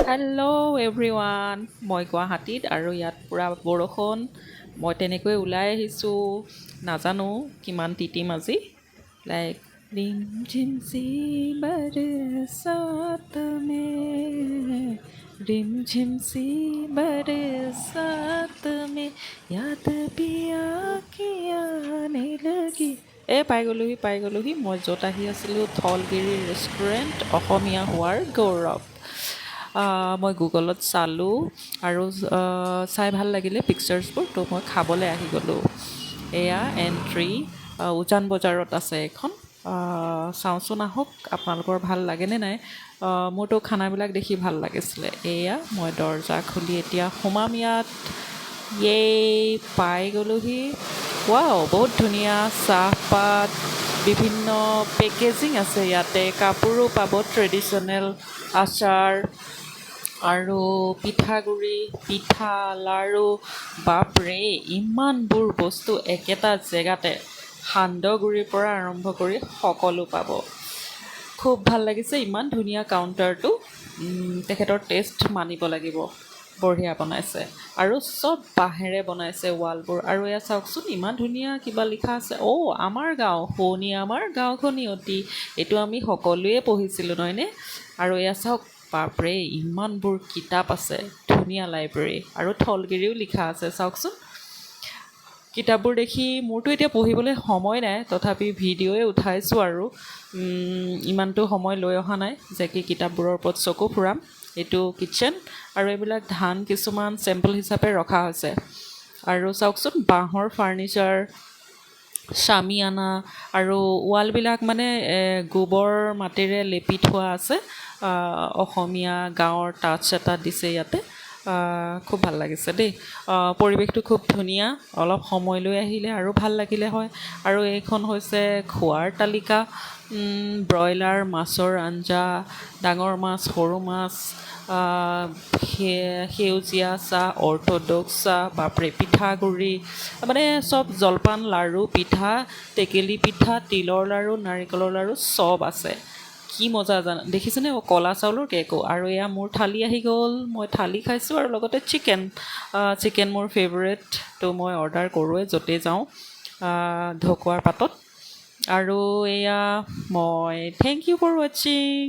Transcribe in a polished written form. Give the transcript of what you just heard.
hello' everyone মই গুৱাহাটীত আৰু ইয়াত পূৰা বৰষুণ মই তেনেকৈ ওলাই আহিছোঁ নাজানো কিমান তিতিম আজি লাইক ৰিম ঝিম চি বৰসাত মে ৰিম ঝিম চি বৰসাত মে याद पिया की आने लगी পাই গ'লোহি মই য'ত আহি আছিলোঁ ধলগিৰি ৰেষ্টুৰেণ্ট অসমীয়া হোৱাৰ গৌৰৱ মই গুগলত চালোঁ আৰু চাই ভাল লাগিলে পিকচাৰ্ছবোৰ তো মই খাবলৈ আহি গ'লোঁ এয়া এণ্ট্ৰি উজান বজাৰত আছে এখন চাওঁচোন আহক আপোনালোকৰ ভাল লাগেনে নাই মোৰতো খানাবিলাক দেখি ভাল লাগিছিলে এয়া মই দৰ্জা খুলি এতিয়া সোমাম ইয়াত পাই গ'লোহি ৱাও বহুত ধুনীয়া চাহপাত বিভিন্ন পেকেজিং আছে ইয়াতে কাপোৰো পাব ট্ৰেডিশ্যনেল আচাৰ আৰু পিঠাগুড়ি পিঠা লাড়ু বাপৰে ইমানবোৰ বস্তু একেটা জেগাতে সান্দহগুড়িৰ পৰা আৰম্ভ কৰি সকলো পাব খুব ভাল লাগিছে ইমান ধুনীয়া কাউণ্টাৰটো তেখেতৰ টেষ্ট মানিব লাগিব বঢ়িয়া বনাইছে আৰু চব বাঁহেৰে বনাইছে ৱালবোৰ আৰু এয়া চাওকচোন ইমান ধুনীয়া কিবা লিখা আছে আমাৰ গাঁও শুৱনি আমাৰ গাঁওখনি অতি এইটো আমি সকলোৱে পঢ়িছিলোঁ নহয়নে আৰু এয়া চাওক বাপৰে ইমানবোৰ কিতাপ আছে ধুনীয়া লাইব্ৰেৰী আৰু থলগিৰিও লিখা আছে চাওকচোন কিতাপবোৰ দেখি মোৰতো এতিয়া পঢ়িবলৈ সময় নাই তথাপি ভিডিঅ'য়ে উঠাইছোঁ আৰু ইমানটো সময় লৈ অহা নাই যে কি কিতাপবোৰৰ ওপৰত চকু ফুৰাম এইটো কিটচেন আৰু এইবিলাক ধান কিছুমান চেম্পল হিচাপে ৰখা হৈছে আৰু চাওকচোন বাঁহৰ ফাৰ্নিচাৰ চামিয়ানা আৰু ৱালবিলাক মানে গোবৰ মাটিৰে লেপি থোৱা আছে অসমীয়া গাঁৱৰ টাচ এটা দিছে ইয়াতে খুব ভাল লাগিছে দেই পৰিৱেশটো খুব ধুনীয়া অলপ সময় লৈ আহিলে আৰু ভাল লাগিলে হয় আৰু এইখন হৈছে খোৱাৰ তালিকা ব্ৰইলাৰ মাছৰ আঞ্জা ডাঙৰ মাছ সৰু মাছ সেউজীয়া চাহ অৰ্থডক্স চাহ বাপৰে পিঠাগুড়ি মানে চব জলপান লাড়ু পিঠা টেকেলি পিঠা তিলৰ লাড়ু নাৰিকলৰ লাড়ু চব আছে কি মজা দেখিছেনে কলা চাউলৰ কেকো আৰু এয়া মোৰ থালি আহি গ'ল মই থালি খাইছোঁ আৰু লগতে চিকেন মোৰ ফেভৰেট তো মই অৰ্ডাৰ কৰোঁৱে য'তে যাওঁ ঢকুৱাৰ পাতত আৰু এয়া মই থেংক ইউ ফৰ ৱাচিং